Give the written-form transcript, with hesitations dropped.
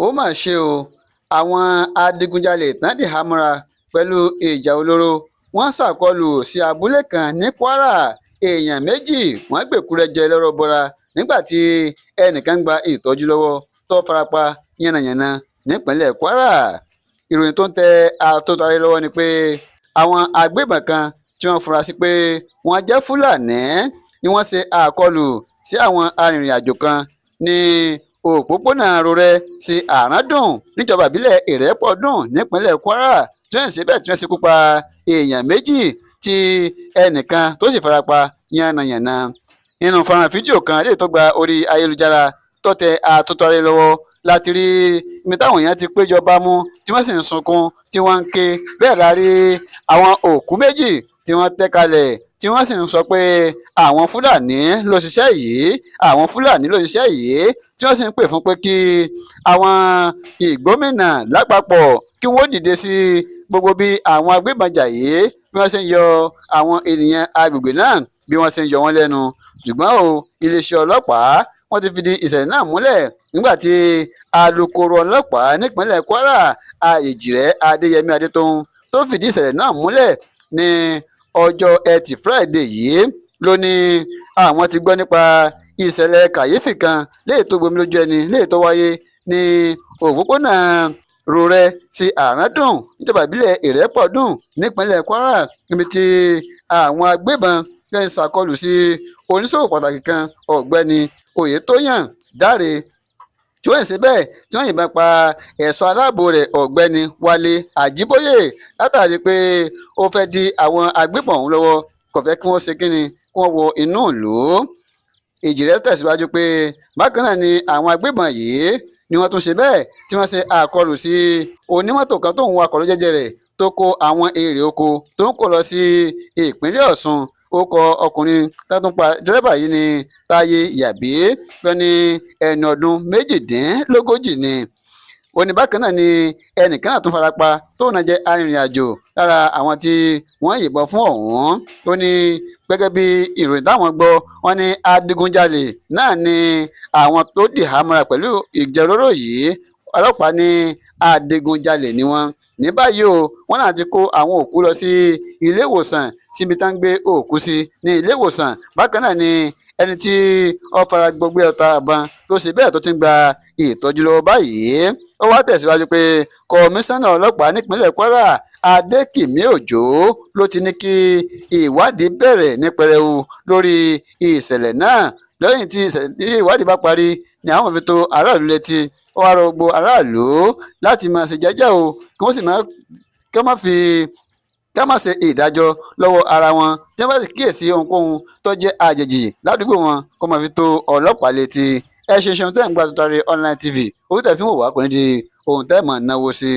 ó mà ṣe o àwọn adigunjalè tán dìhámọ́ra pẹ̀lú ìjà olóró wọ́n ṣàkólú sí abúlé kan ní kwara èèyàn méjì wọ́n gbèkúrẹ́jẹ lọ́rọ̀ bọra nígbà tí ẹnìkan gba ìtọ́jú lọ́wọ́ tó farapa yánnayànna nípínlẹ̀ kwara. Ìròyìn tó ń tẹ atótó ayé lọ́wọ́ ni pé àwọn agbébọn kan tí wọ́n fura sí pé wọ́n jẹ́ fúlàní ni wọ́n ṣe àkọlù sí àwọn arìnrìn-àjò kan ní òpópónà rorẹ sí àràndùn níjọba ìbílẹ̀ ìrẹ́pọ̀dùn nípínlẹ̀ kwara tí wọ́n ṣe bẹ́ẹ̀ tí wọ́n ṣekú pa èèyàn méjì tí ẹnìkan tó sì farapa yánnayànna. Nínú fọ́nrán fídíò kan lè tó gba orí ayélujára tó tẹ atótó ayé lọ́wọ́ láti rí ibi táwọn èèyàn ti péjọ bámú tí wọ́n sì ń sunkún tí wọ́n ń ké bẹ́ẹ̀ la rí àwọn òkú méjì tí wọ́n tẹ́ kalẹ̀ tí wọ́n sì ń sọ pé àwọn fúlàní ló ṣiṣẹ́ yìí àwọn fúlàní ló ṣiṣẹ́ yìí tí wọ́n sì ń pè fún pé kí àwọn ìgbómìnà lápapọ̀ kí wọ́n dìde sí gbogbo bí àwọn agbébọn jà yìí bí wọ́n ṣe ń yọ àwọn ènìyàn agbègbè náà bí wọ́n ṣe ń yọ wọ́n lẹ́nu. Ṣùgbọ́n o iléeṣẹ́ ọlọ́pàá wọ́n ti fìdí ìṣẹ̀lẹ̀ náà múlẹ̀ nígbà tí alukoro ọlọ́pàá nípínlẹ̀ kwara èjìrẹ́ adéyẹmí adétòun tó fìdí ìṣẹ̀lẹ̀ náà múlẹ̀ ní ọjọ́ ẹtì friday yìí ló ní àwọn ti gbọ́ nípa ìṣẹ̀lẹ̀ kàyéfì kan léè tó gbomi lójú ẹni léè tó wáyé ní òpópónà rorẹ sí àràndùn níjọba ìbílẹ̀ ìrẹ́pọ̀dùn nípínlẹ̀ kwara níbi tí àwọn agbébọn ń ṣàkọlù sí oníṣòwò pàtàkì kan ọ̀gbẹ́ni oyetoyan dáre tí wọ́n ṣe bẹ́ẹ̀ tí wọ́n yìnbọn pa ẹ̀ṣọ́ aláàbò rẹ̀ ọ̀gbẹ́ni wálé àjíbóyè látàrí pé ó fẹ́ di àwọn agbébọn ọ̀hún lọ́wọ́ kò fẹ́ kí wọ́n ṣe kíni kí wọ́n wọ inú ìlú. Èjìrẹ́ tẹ̀síwájú pé bákan náà ni àwọn agbébọn yìí ni wọ́n tún ṣe bẹ́ẹ̀ tí wọ́n ṣe àkọlù sí onímọ́tò kan tó ń wakọ̀ lọ́jẹ́jẹ́ rẹ̀ tó kó àwọn èrè oko tó ń kó lọ sí ìpínlẹ̀ ọ̀ṣun. Ó kọ ọkùnrin tátún pa dírẹ́bà yìí ní táyé yàbí tó ní ẹni ọdún méjìdínlógójì ni. Ó ní bákan náà ni ẹnìkan náà tún farapa tóun náà jẹ́ arìnrìn-àjò lára àwọn tí wọ́n yìnbọn fún ọ̀hún. Ó ní gẹ́gẹ́ bí ìròyìn táwọn gbọ́ wọ́n ní adigunjalè náà ni àwọn tó dìhámọ́ra pẹ̀lú ìjà olóró yìí. Ọlọ́pàá ní adigunjalè ni wọ́n. Ní báyìí o wọ́n náà ti kó àwọn òkú lọ sí ilé ìwòsàn síbi tá ń gbé òkú sí ní ilé ìwòsàn. Bákan náà ni ẹni tí ó fara gbọgbẹ́ ọta àbọn ló ṣe bẹ́ẹ̀ tó ti ń gba ìtọ́jú lọ́wọ́ báyìí. Ó wá tẹ̀síwájú pé kọmíṣánná ọlọ́pàá nípínlẹ̀ kwara adékìmí òjó ló ti ní kí ìwádìí bẹ̀rẹ̀ ní pẹrẹu lórí ìṣẹ̀lẹ̀ náà. Lẹ́yìn tí ìwádìí bá parí ni àwọn fi tó aráàlú létí. Ó wá rọ gbogbo aráàlú láti máa ṣe jẹ́jẹ́ o kí wọ́n sì ká má ṣe ìdájọ́ lọ́wọ́ ara wọn tí wọ́n bá sì kíyèsí ohunkóhun tó jẹ́ àjèjì ládùúgbò wọn kó máa fi tó ọlọ́pàá létí. Ẹ ṣe ṣeun tẹ́ ń gbà Tutari Online TV orí tẹ̀ fi ń wò wá kò ní di ohun tẹ́ mọ̀ náwó sí.